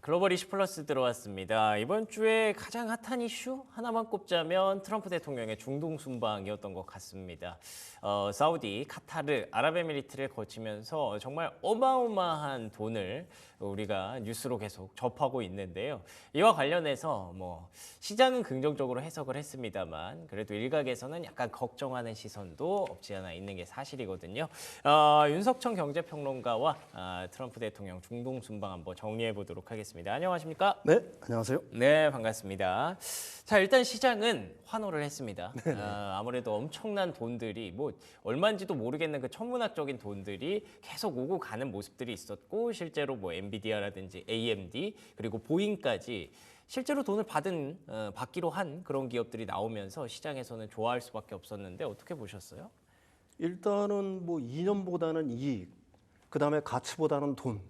글로벌 이슈 플러스 들어왔습니다. 이번 주에 가장 핫한 이슈 하나만 꼽자면 트럼프 대통령의 중동 순방이었던 것 같습니다. 사우디, 카타르, 아랍에미리트를 거치면서 정말 어마어마한 돈을 우리가 뉴스로 계속 접하고 있는데요. 이와 관련해서 시장은 긍정적으로 해석을 했습니다만 그래도 일각에서는 약간 걱정하는 시선도 없지 않아 있는 게 사실이거든요. 윤석천 경제평론가와 트럼프 대통령 중동 순방 한번 정리해 보도록 하겠습니다. 안녕하십니까? 네, 안녕하세요. 네, 반갑습니다. 자, 일단 시장은 환호를 했습니다. 아무래도 엄청난 돈들이 얼마인지도 모르겠는 그 천문학적인 돈들이 계속 오고 가는 모습들이 있었고 실제로 엔비디아라든지 AMD 그리고 보잉까지 실제로 돈을 받기로 한 그런 기업들이 나오면서 시장에서는 좋아할 수밖에 없었는데 어떻게 보셨어요? 일단은 이념보다는 이익, 그다음에 가치보다는 돈.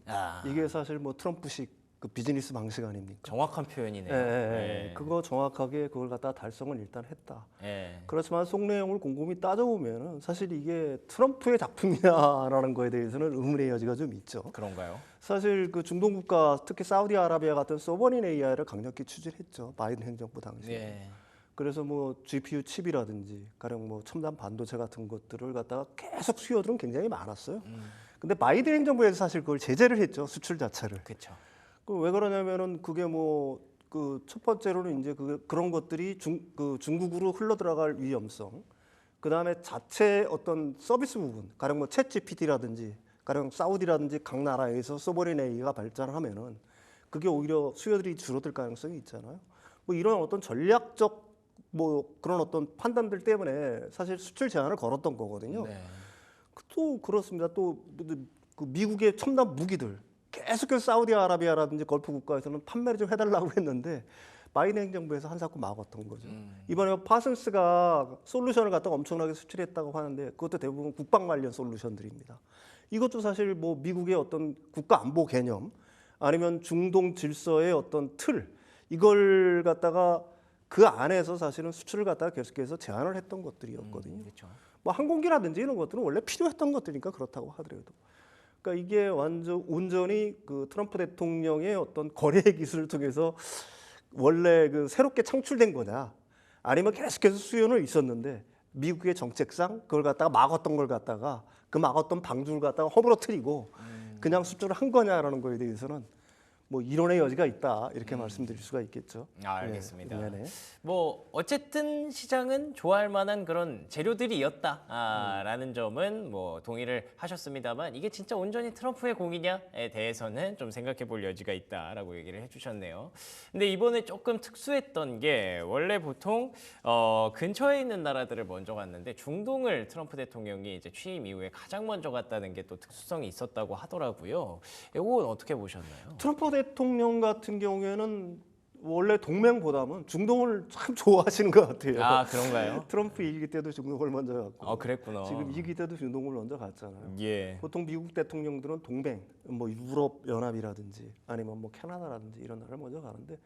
이게 사실 트럼프식 그 비즈니스 방식 아닙니까? 정확한 표현이네요. 네. 그거 정확하게 그걸 갖다 달성을 일단 했다. 네. 그렇지만 속 내용을 곰곰이 따져보면은 사실 이게 트럼프의 작품이냐라는 거에 대해서는 의문의 여지가 좀 있죠. 그런가요? 사실 그 중동 국가, 특히 사우디아라비아 같은 소버린 AI를 강력히 추진했죠. 바이든 행정부 당시에. 네. 그래서 GPU 칩이라든지 가령 첨단 반도체 같은 것들을 갖다가 계속 수요들은 굉장히 많았어요. 근데 바이든 행정부에서 사실 그걸 제재를 했죠. 수출 자체를. 그렇죠. 왜 그러냐면은 그게 첫 번째로는 이제 그런 것들이 중국으로 흘러 들어갈 위험성, 그 다음에 자체 어떤 서비스 부분, 가령 챗 GPT라든지, 가령 사우디라든지 각 나라에서 소버린 AI가 발전하면은 그게 오히려 수요들이 줄어들 가능성이 있잖아요. 이런 어떤 전략적 그런 어떤 판단들 때문에 사실 수출 제한을 걸었던 거거든요. 네. 또 그렇습니다. 또 그 미국의 첨단 무기들 계속해서 사우디아라비아라든지 걸프 국가에서는 판매를 좀 해달라고 했는데 바이든 행정부에서 한사코 막았던 거죠. 이번에 파슨스가 솔루션을 갖다가 엄청나게 수출했다고 하는데 그것도 대부분 국방 관련 솔루션들입니다. 이것도 사실 미국의 어떤 국가 안보 개념 아니면 중동 질서의 어떤 틀 이걸 갖다가 그 안에서 사실은 수출을 갖다가 계속해서 제한을 했던 것들이었거든요. 그렇죠. 항공기라든지 이런 것들은 원래 필요했던 것들이니까 그렇다고 하더라도. 그러니까 이게 온전히 그 트럼프 대통령의 어떤 거래 기술을 통해서 원래 새롭게 창출된 거냐, 아니면 계속해서 수요는 있었는데 미국의 정책상 그걸 갖다가 막았던 걸 갖다가 그 막았던 방주를 갖다가 허물어뜨리고 그냥 수출을 한 거냐라는 거에 대해서는 이론의 여지가 있다 이렇게 말씀드릴 수가 있겠죠. 알겠습니다. 네. 어쨌든 시장은 좋아할 만한 그런 재료들이었다라는 점은 동의를 하셨습니다만 이게 진짜 온전히 트럼프의 공이냐에 대해서는 좀 생각해 볼 여지가 있다라고 얘기를 해주셨네요. 근데 이번에 조금 특수했던 게 원래 보통 근처에 있는 나라들을 먼저 갔는데 중동을 트럼프 대통령이 이제 취임 이후에 가장 먼저 갔다는 게 또 특수성이 있었다고 하더라고요. 이건 어떻게 보셨나요? 트럼프 대통령 같은 경우에는 원래 동맹보다는 중동을 참 좋아하시는 것 같아요. 아, 그런가요? 트럼프 2기 때도 중동을 먼저 갔고 그랬구나. 지금 2기 때도 중동을 먼저 갔잖아요. 예. 보통 미국 대통령들은 동맹, 유럽 연합이라든지 아니면 캐나다라든지 이런 나라를 먼저 가는데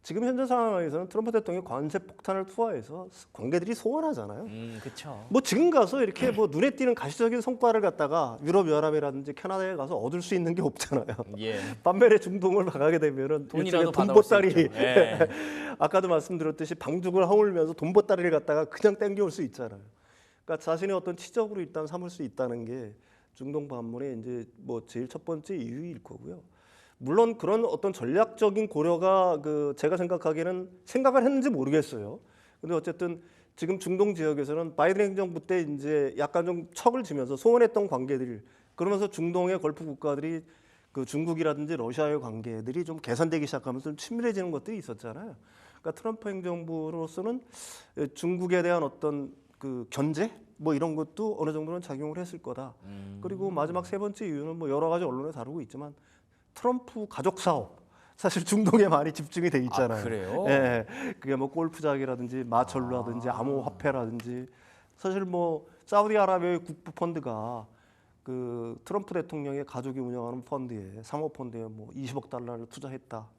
지금 현재 상황에서는 트럼프 대통령이 관세 폭탄을 투하해서 관계들이 소원하잖아요. 그렇죠. 지금 가서 이렇게 눈에 띄는 가시적인 성과를 갖다가 유럽 연합이라든지 캐나다에 가서 얻을 수 있는 게 없잖아요. 예. 반면에 중동을 가게 되면은 돈이라도 돈 받아올 수 보따리, 있죠. 예. 아까도 말씀드렸듯이 방죽을 허물면서 돈 보따리를 갖다가 그냥 땡겨올 수 있잖아요. 그러니까 자신의 어떤 치적으로 일단 삼을 수 있다는 게 중동 방문의 이제 제일 첫 번째 이유일 거고요. 물론 그런 어떤 전략적인 고려가 제가 생각하기에는 생각을 했는지 모르겠어요. 근데 어쨌든 지금 중동 지역에서는 바이든 행정부 때 이제 약간 좀 척을 지면서 소원했던 관계들 그러면서 중동의 걸프 국가들이 그 중국이라든지 러시아의 관계들이 좀 개선되기 시작하면서 좀 친밀해지는 것들이 있었잖아요. 그러니까 트럼프 행정부로서는 중국에 대한 어떤 그 견제 이런 것도 어느 정도는 작용을 했을 거다. 그리고 마지막 세 번째 이유는 여러 가지 언론에 다루고 있지만 트럼프 가족 사업 사실 중동에 많이 집중이 돼 있잖아요. 그래요? 예, 그게 골프장이라든지 마철루라든지 암호화폐라든지 사실 사우디아라비아의 국부 펀드가 그 트럼프 대통령의 가족이 운영하는 펀드에 사모펀드에 20억 달러를 투자했다.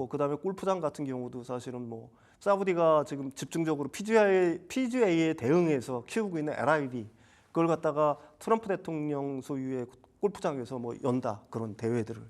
그다음에 골프장 같은 경우도 사실은 사우디가 지금 집중적으로 PGA에 대응해서 키우고 있는 LIV 그걸 갖다가 트럼프 대통령 소유의 골프장에서 연다 그런 대회들을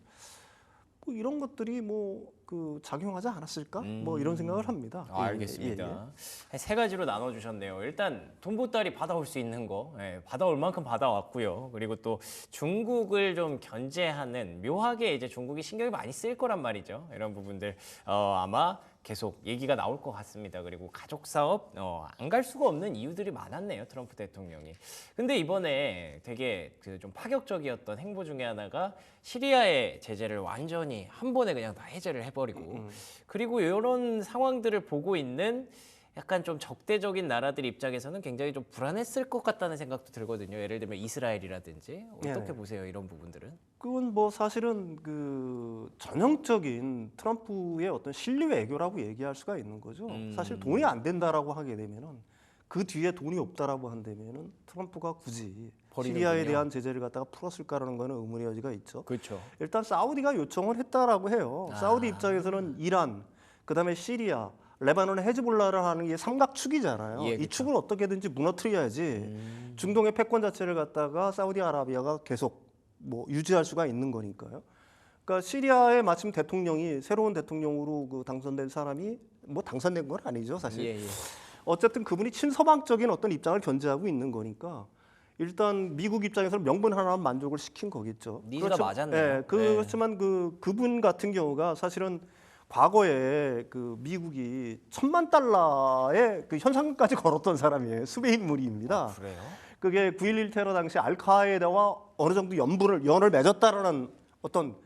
뭐 이런 것들이 뭐 그 작용하지 않았을까? 뭐 이런 생각을 합니다. 알겠습니다. 세 가지로 나눠주셨네요. 일단 돈보따리 받아올 수 있는 거, 받아올 만큼 받아왔고요. 그리고 또 중국을 좀 견제하는 묘하게 이제 중국이 신경이 많이 쓰일 거란 말이죠. 이런 부분들 아마 계속 얘기가 나올 것 같습니다. 그리고 가족 사업 안 갈 수가 없는 이유들이 많았네요. 트럼프 대통령이. 근데 이번에 되게 그 좀 파격적이었던 행보 중에 하나가 시리아의 제재를 완전히 한 번에 그냥 다 해제를 해버리고 그리고 이런 상황들을 보고 있는 약간 좀 적대적인 나라들 입장에서는 굉장히 좀 불안했을 것 같다는 생각도 들거든요. 예를 들면 이스라엘이라든지 어떻게 네. 보세요? 이런 부분들은? 그건 뭐 사실은 그 전형적인 트럼프의 어떤 실리 외교라고 얘기할 수가 있는 거죠. 사실 돈이 안 된다라고 하게 되면은 그 뒤에 돈이 없다라고 한다면은 트럼프가 굳이 버리는군요. 시리아에 대한 제재를 갖다가 풀었을까라는 거는 의문의 여지가 있죠. 그렇죠. 일단 사우디가 요청을 했다라고 해요. 사우디 입장에서는 이란, 그다음에 시리아, 레바논의 헤즈볼라를 하는 게 삼각축이잖아요. 예, 이 그쵸. 축을 어떻게든지 무너뜨려야지 중동의 패권 자체를 갖다가 사우디아라비아가 계속 뭐 유지할 수가 있는 거니까요. 그러니까 시리아의 마침 대통령이 새로운 대통령으로 그 당선된 사람이 뭐 당선된 건 아니죠, 사실. 예. 어쨌든 그분이 친서방적인 어떤 입장을 견지하고 있는 거니까 일단 미국 입장에서는 명분 하나만 만족을 시킨 거겠죠. 니즈가 맞았네요. 예, 그렇지만 그분 같은 경우가 사실은 과거에 그 미국이 1,000만 달러의 그 현상금까지 걸었던 사람이에요. 수배 인물입니다. 그래요? 그게 9.11 테러 당시 알카에다와 어느 정도 연을 맺었다라는 어떤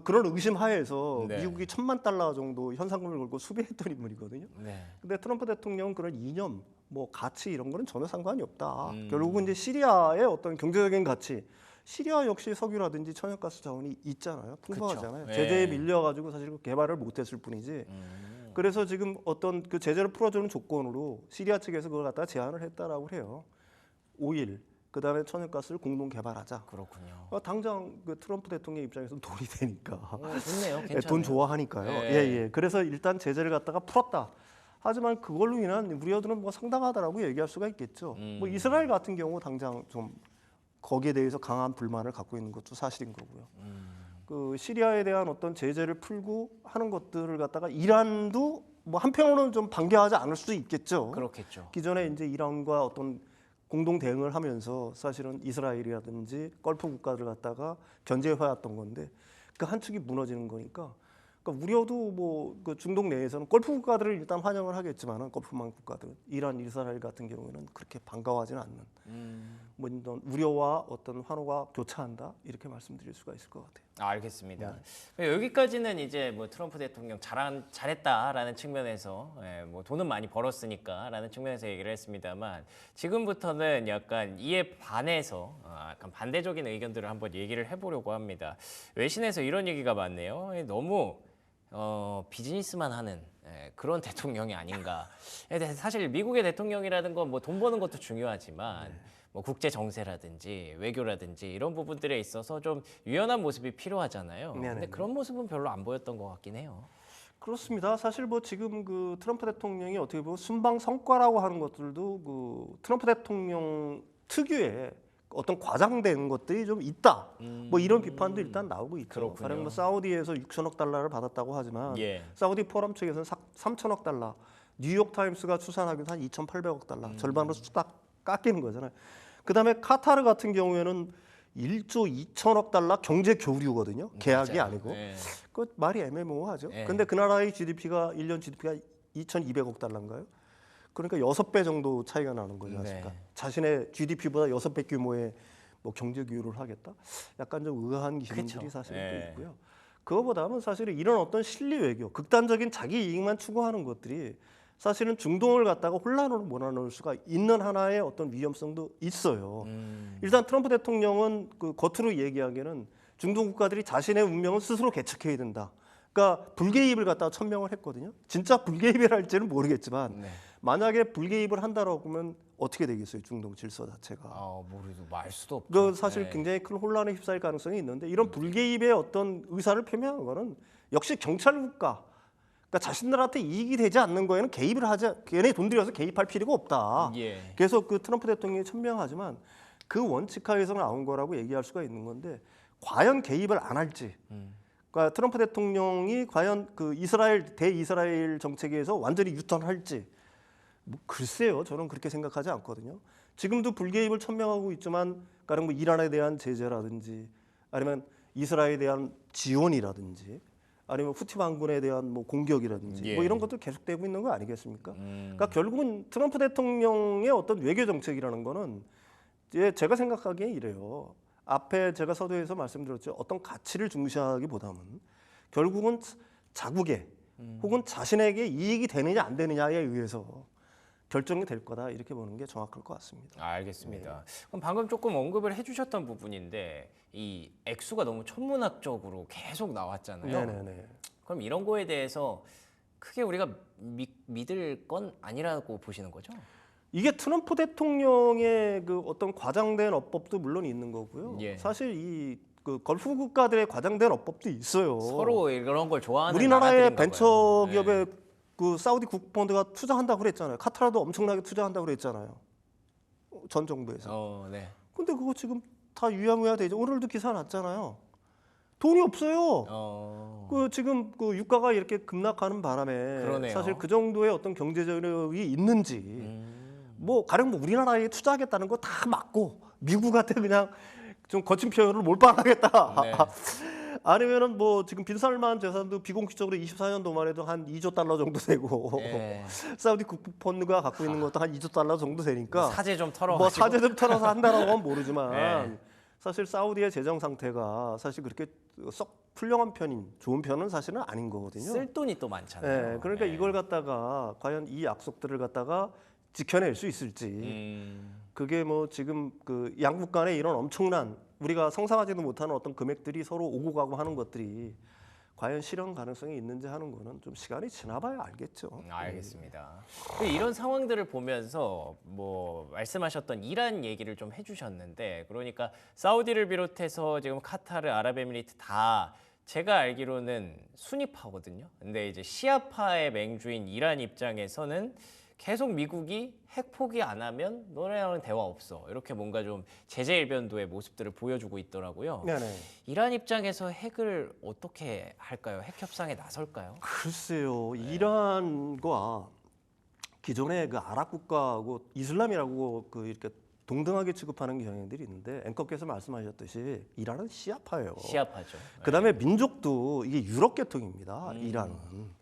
그런 의심 하에서 네. 미국이 1,000만 달러 정도 현상금을 걸고 수배했던 인물이거든요. 네. 근데 트럼프 대통령은 그런 이념, 뭐 가치 이런 거는 전혀 상관이 없다. 결국은 이제 시리아의 어떤 경제적인 가치, 시리아 역시 석유라든지 천연가스 자원이 있잖아요. 풍부하잖아요. 그쵸. 제재에 예. 밀려가지고 사실 그 개발을 못했을 뿐이지. 그래서 지금 어떤 그 제재를 풀어주는 조건으로 시리아 측에서 그걸 갖다가 제안을 했다라고 해요. 오일, 그다음에 천연가스를 공동 개발하자. 그렇군요. 당장 그 트럼프 대통령 입장에서는 돈이 되니까. 좋네요. 예, 괜찮아요. 돈 좋아하니까요. 예. 예. 그래서 일단 제재를 갖다가 풀었다. 하지만 그걸로 인한 우려들은 뭐 상당하다라고 얘기할 수가 있겠죠. 뭐 이스라엘 같은 경우 당장 좀 거기에 대해서 강한 불만을 갖고 있는 것도 사실인 거고요. 그 시리아에 대한 어떤 제재를 풀고 하는 것들을 갖다가 이란도 뭐 한편으로는 좀 반대하지 않을 수도 있겠죠. 그렇겠죠. 기존에 이제 이란과 어떤 공동 대응을 하면서 사실은 이스라엘이라든지 걸프 국가들을 갖다가 견제해왔던 건데 그 한 축이 무너지는 거니까. 그러니까 우려도 뭐 그 중동 내에서는 걸프 국가들을 일단 환영을 하겠지만은 걸프망 국가들, 이란, 이스라엘 같은 경우에는 그렇게 반가워하지는 않는. 뭐 이런 우려와 어떤 환호가 교차한다 이렇게 말씀드릴 수가 있을 것 같아요. 알겠습니다. 여기까지는 이제 뭐 트럼프 대통령 잘했다라는 측면에서 뭐 돈은 많이 벌었으니까라는 측면에서 얘기를 했습니다만 지금부터는 약간 이에 반해서 약간 반대적인 의견들을 한번 얘기를 해보려고 합니다. 외신에서 이런 얘기가 많네요. 너무 비즈니스만 하는 그런 대통령이 아닌가. 사실 미국의 대통령이라는 건 뭐 돈 버는 것도 중요하지만 뭐 국제 정세라든지 외교라든지 이런 부분들에 있어서 좀 유연한 모습이 필요하잖아요. 근데 네네. 그런 모습은 별로 안 보였던 것 같긴 해요. 그렇습니다. 사실 뭐 지금 그 트럼프 대통령이 어떻게 보면 순방 성과라고 하는 것들도 그 트럼프 대통령 특유의 어떤 과장된 것들이 좀 있다. 뭐 이런 비판도 일단 나오고 있죠. 그렇군요. 가령 뭐 사우디에서 6천억 달러를 받았다고 하지만 예. 사우디 포럼 측에서는 3천억 달러, 뉴욕 타임스가 추산하기로 한 2,800억 달러, 절반으로 딱 깎이는 거잖아요. 그다음에 카타르 같은 경우에는 1조 2천억 달러 경제 교류거든요. 계약이 맞아요. 아니고. 예. 그 말이 애매모호하죠. 예. 근데 그 나라의 GDP가 1년 GDP가 2,200억 달러인가요? 그러니까 6배 정도 차이가 나는 거죠. 네. 자신의 GDP보다 6배 규모의 뭐 경제 교류를 하겠다. 약간 좀 의아한 기준들이 그쵸. 사실 예. 또 있고요. 그거보다는 사실은 이런 어떤 실리 외교, 극단적인 자기 이익만 추구하는 것들이 사실은 중동을 갖다가 혼란으로 몰아넣을 수가 있는 하나의 어떤 위험성도 있어요. 일단 트럼프 대통령은 그 겉으로 얘기하기에는 중동 국가들이 자신의 운명을 스스로 개척해야 된다. 그러니까 불개입을 갖다가 천명을 했거든요. 진짜 불개입을 할지는 모르겠지만 네. 만약에 불개입을 한다라고 하면 어떻게 되겠어요? 중동 질서 자체가. 모르도 말 수도 없죠. 그 사실 네. 굉장히 큰 혼란에 휩싸일 가능성이 있는데 이런 불개입의 어떤 의사를 표명한 거는 역시 경찰 국가, 그러니까 자신들한테 이익이 되지 않는 거에는 개입을 하지, 걔네 돈 들여서 개입할 필요가 없다. 예. 계속 그 트럼프 대통령이 천명하지만 그 원칙하에서 나온 거라고 얘기할 수가 있는 건데 과연 개입을 안 할지. 그러니까 트럼프 대통령이 과연 그 이스라엘 대이스라엘 정책에서 완전히 유턴할지 뭐 글쎄요. 저는 그렇게 생각하지 않거든요. 지금도 불개입을 천명하고 있지만 가령 뭐 이란에 대한 제재라든지 아니면 이스라엘에 대한 지원이라든지 아니면 후티 반군에 대한 뭐 공격이라든지 예. 뭐 이런 것도 계속되고 있는 거 아니겠습니까? 그러니까 결국은 트럼프 대통령의 어떤 외교 정책이라는 거는 이제 제가 생각하기에 이래요. 앞에 제가 서두에서 말씀드렸죠. 어떤 가치를 중시하기보다는 결국은 자국에 혹은 자신에게 이익이 되느냐 안 되느냐에 의해서 결정이 될 거다 이렇게 보는 게 정확할 것 같습니다. 알겠습니다. 그럼 방금 조금 언급을 해주셨던 부분인데 이 액수가 너무 천문학적으로 계속 나왔잖아요. 네네네. 그럼 이런 거에 대해서 크게 우리가 믿을 건 아니라고 보시는 거죠? 이게 트럼프 대통령의 그 어떤 과장된 어법도 물론 있는 거고요. 예. 사실 이 그 걸프 국가들의 과장된 어법도 있어요. 서로 이런 걸 좋아하는 우리나라의 나라들인가 벤처 봐요. 기업에 그 사우디 국본드가 투자한다고 그랬잖아요. 카타르도 엄청나게 투자한다고 그랬잖아요. 전 정부에서. 네. 근데 그거 지금 다 유야무야 되죠. 오늘도 기사 났잖아요. 돈이 없어요. 그 지금 그 유가가 이렇게 급락하는 바람에 그러네요. 사실 그 정도의 어떤 경제적이 있는지 뭐 가령 뭐 우리나라에 투자하겠다는 거 다 맞고 미국한테 그냥 좀 거친 표현을 몰빵하겠다. 네. 아니면은 뭐 지금 빈살만 재산도 비공식적으로 24년도만 해도 한 2조 달러 정도 되고 네. 사우디 국부펀드가 갖고 있는 것도 한 2조 달러 정도 되니까 사제 좀 털어. 뭐 사제 좀 털어서 한다라고 하면 모르지만 네. 사실 사우디의 재정 상태가 사실 그렇게 썩 훌륭한 편인 좋은 편은 사실은 아닌 거거든요. 쓸 돈이 또 많잖아요. 네, 그러니까 네. 이걸 갖다가 과연 이 약속들을 갖다가 지켜낼 수 있을지 그게 뭐 지금 그 양국 간에 이런 엄청난 우리가 상상하지도 못하는 어떤 금액들이 서로 오고 가고 하는 것들이 과연 실현 가능성이 있는지 하는 거는 좀 시간이 지나봐야 알겠죠. 알겠습니다. 이런 상황들을 보면서 뭐 말씀하셨던 이란 얘기를 좀 해주셨는데, 그러니까 사우디를 비롯해서 지금 카타르, 아랍에미리트 다 제가 알기로는 순위파거든요. 근데 이제 시아파의 맹주인 이란 입장에서는 계속 미국이 핵 포기 안 하면 너네랑은 대화 없어. 이렇게 뭔가 좀 제재 일변도의 모습들을 보여주고 있더라고요. 네네. 이란 입장에서 핵을 어떻게 할까요? 핵 협상에 나설까요? 글쎄요, 이란과 기존의 그 아랍 국가하고 이슬람이라고 그 이렇게 동등하게 취급하는 경향들이 있는데 앵커께서 말씀하셨듯이 이란은 시아파예요. 시아파죠. 그다음에 민족도 이게 유럽 계통입니다. 이란은.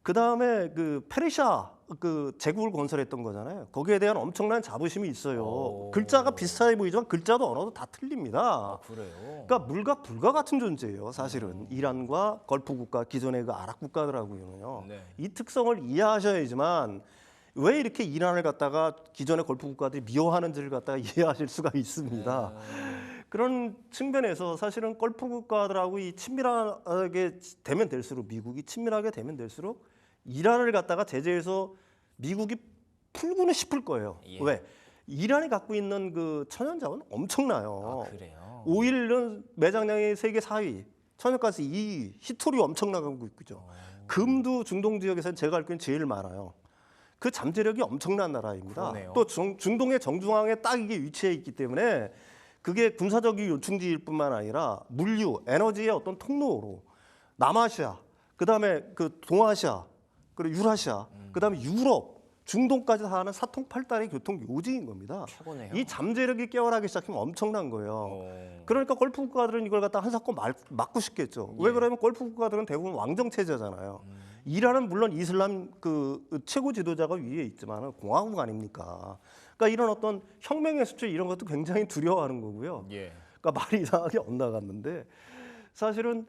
그다음에 그 페르시아 그 제국을 건설했던 거잖아요. 거기에 대한 엄청난 자부심이 있어요. 오. 글자가 비슷해 보이지만 글자도 언어도 다 틀립니다. 아, 그래요? 그러니까 물과 불과 같은 존재예요. 사실은 이란과 걸프 국가 기존의 그 아랍 국가들하고는요. 네. 이 특성을 이해하셔야지만 왜 이렇게 이란을 갖다가 기존의 걸프 국가들이 미워하는지를 갖다가 이해하실 수가 있습니다. 그런 측면에서 사실은 걸프 국가들하고 이 친밀하게 되면 될수록 미국이 친밀하게 되면 될수록 이란을 갖다가 제재해서 미국이 풀고는 싶을 거예요. 예. 왜? 이란이 갖고 있는 그 천연자원 엄청나요. 아, 그래요? 오일은 매장량의 세계 4위, 천연가스 2위, 히토리 엄청나고 있죠. 금도 중동 지역에서 제가 알기로는 제일 많아요. 그 잠재력이 엄청난 나라입니다. 그러네요. 또 중동의 정중앙에 딱 이게 위치해 있기 때문에 그게 군사적인 요충지일 뿐만 아니라 물류, 에너지의 어떤 통로로 남아시아, 그다음에 그 동아시아, 그리고 유라시아, 그다음에 유럽, 중동까지 다 하는 사통팔달의 교통 요지인 겁니다. 최고네요. 이 잠재력이 깨어나기 시작하면 엄청난 거예요. 오. 그러니까 걸프 국가들은 이걸 갖다 한사코 막고 싶겠죠. 왜 그러면 걸프 국가들은 대부분 왕정 체제잖아요. 이란은 물론 이슬람 그 최고 지도자가 위에 있지만 공화국 아닙니까? 그러니까 이런 어떤 혁명의 수출 이런 것도 굉장히 두려워하는 거고요. 예. 그러니까 말이 이상하게 엇나갔는데 사실은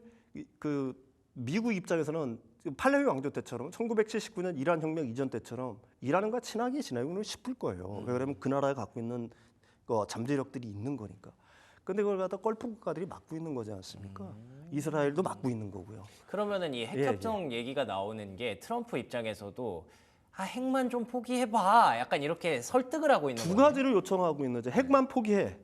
그 미국 입장에서는 팔레미 왕조 때처럼 1979년 이란 혁명 이전 때처럼 이란과 친하게 지내고는 싶을 거예요. 왜 그러면 그 나라에 갖고 있는 그 잠재력들이 있는 거니까. 근데 그걸 갖다 걸프 국가들이 막고 있는 거지 않습니까? 이스라엘도 막고 있는 거고요. 그러면은 이 예, 핵협정 얘기가 나오는 게 트럼프 입장에서도 아, 핵만 좀 포기해봐. 약간 이렇게 설득을 하고 있는 두 거예요. 가지를 요청하고 있는 거죠. 핵만 포기해.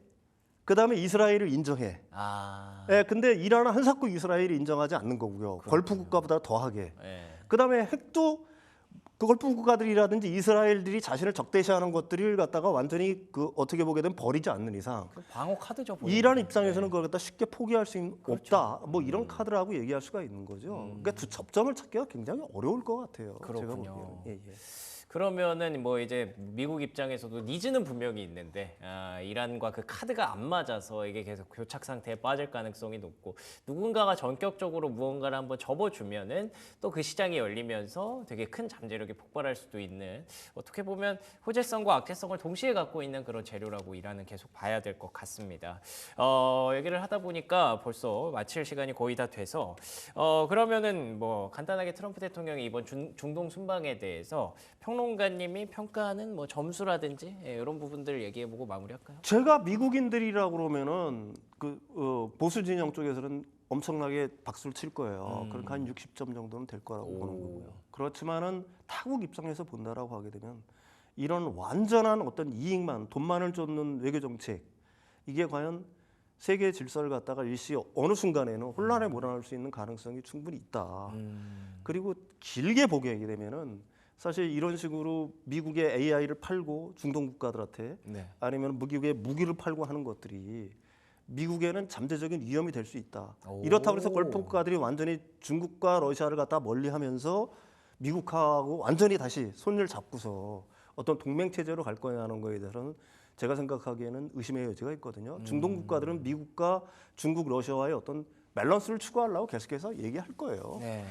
그다음에 이스라엘을 인정해. 아, 예, 근데 이란은 한사코 이스라엘이 인정하지 않는 거고요. 걸프 국가보다 더하게. 예. 그다음에 핵도 그 걸프 국가들이라든지 이스라엘들이 자신을 적대시하는 것들을 갖다가 완전히 그 어떻게 보게 되면 버리지 않는 이상 방어 카드죠. 본인은. 이란 입장에서는 그걸 갖다 쉽게 포기할 수 그렇죠. 없다. 뭐 이런 카드라고 얘기할 수가 있는 거죠. 그러니까 두 접점을 찾기가 굉장히 어려울 것 같아요. 제가 그렇군요. 보기에는. 예, 예. 그러면은 뭐 이제 미국 입장에서도 니즈는 분명히 있는데 이란과 그 카드가 안 맞아서 이게 계속 교착 상태에 빠질 가능성이 높고 누군가가 전격적으로 무언가를 한번 접어주면은 또 그 시장이 열리면서 되게 큰 잠재력이 폭발할 수도 있는 어떻게 보면 호재성과 악재성을 동시에 갖고 있는 그런 재료라고 이란은 계속 봐야 될 것 같습니다. 얘기를 하다 보니까 벌써 마칠 시간이 거의 다 돼서 그러면은 뭐 간단하게 트럼프 대통령이 이번 중동 순방에 대해서 평론가님이 평가하는 뭐 점수라든지 이런 부분들을 얘기해보고 마무리할까요? 제가 미국인들이라고 그러면은 보수 진영 쪽에서는 엄청나게 박수를 칠 거예요. 그러니까 한 60점 정도는 될 거라고 보는 거고요. 그렇지만은 타국 입장에서 본다라고 하게 되면 이런 완전한 어떤 이익만 돈만을 쫓는 외교 정책 이게 과연 세계 질서를 갖다가 일시 어느 순간에는 혼란에 몰아넣을 수 있는 가능성이 충분히 있다. 그리고 길게 보게 되면은 사실 이런 식으로 미국의 AI를 팔고 중동 국가들한테 네. 아니면 미국의 무기를 팔고 하는 것들이 미국에는 잠재적인 위험이 될 수 있다. 오. 이렇다고 해서 걸프 국가들이 완전히 중국과 러시아를 갖다 멀리하면서 미국하고 완전히 다시 손을 잡고서 어떤 동맹 체제로 갈 거냐는 거에 대해서는 제가 생각하기에는 의심의 여지가 있거든요. 중동 국가들은 미국과 중국, 러시아와의 어떤 밸런스를 추구하려고 계속해서 얘기할 거예요. 네.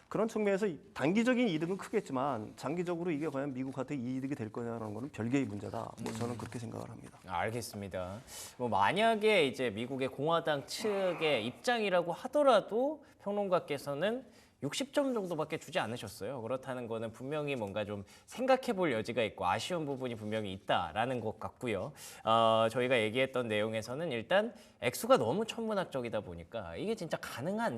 그런 측면에서 단기적인 이득은 크겠지만 장기적으로 이게 과연 미국한테 이득이 될 거냐는 거는 별개의 문제다. 뭐 저는 그렇게 생각을 합니다. 알겠습니다. 뭐 만약에 이제 미국의 공화당 측의 입장이라고 하더라도 평론가께서는 60점 정도밖에 주지 않으셨어요. 그렇다는 거는 분명히 뭔가 좀 생각해 볼 여지가 있고 아쉬운 부분이 분명히 있다라는 것 같고요. 저희가 얘기했던 내용에서는 일단 액수가 너무 천문학적이다 보니까 이게 진짜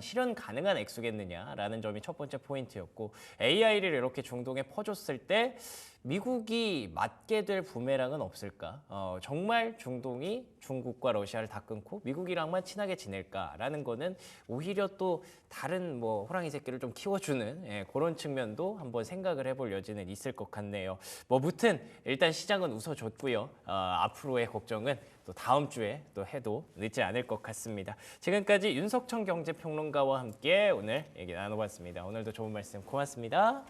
실현 가능한 액수겠느냐라는 점이 첫 번째 포인트였고 AI를 이렇게 중동에 퍼줬을 때 미국이 맞게 될 부메랑은 없을까? 정말 중동이 중국과 러시아를 다 끊고 미국이랑만 친하게 지낼까라는 거는 오히려 또 다른 뭐 호랑이 새끼를 좀 키워주는 그런 측면도 한번 생각을 해볼 여지는 있을 것 같네요. 뭐 무튼 일단 시장은 웃어줬고요. 앞으로의 걱정은 또 다음 주에 또 해도 늦지 않을 것 같습니다. 지금까지 윤석천 경제평론가와 함께 오늘 얘기 나눠봤습니다. 오늘도 좋은 말씀 고맙습니다.